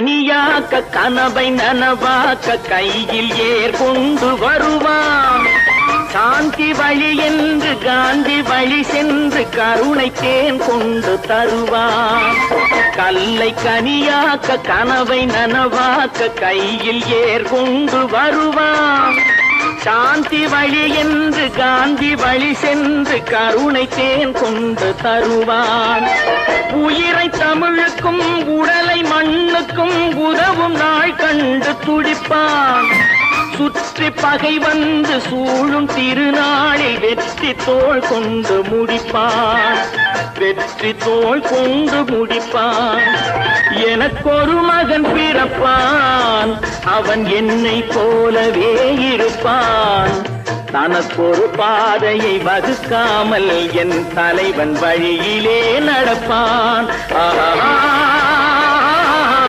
கனியாக்க கனவை நனவாக்க கையில் ஏர் கொண்டு வருவான். சாந்தி வழி என்று காந்தி வழி சென்று கருணை தேன் கொண்டு தருவான். கல்லை கனியாக்க கனவை நனவாக்க கையில் ஏர் கொண்டு வருவான். சாந்தி வழி என்று காந்தி வழி சென்று கருணை தேன் கொண்டு தருவான். உயிரை தமிழுக்கும் உடலை மண்ணுக்கும் உதவும் நாள் கண்டு துடிப்பான். சுற்றி பகை வந்து சூழும் திருநாளில் வெற்றி தோள் கொண்டு முடிப்பான். வெற்றி தோள் கொண்டு முடிப்பான். எனக்கொரு மகன் பிறப்பான், அவன் என்னை போலவே இருப்பான். தனக்கொரு பாதையை வகுக்காமல் என் தலைவன் வழியிலே நடப்பான். ஆஹா.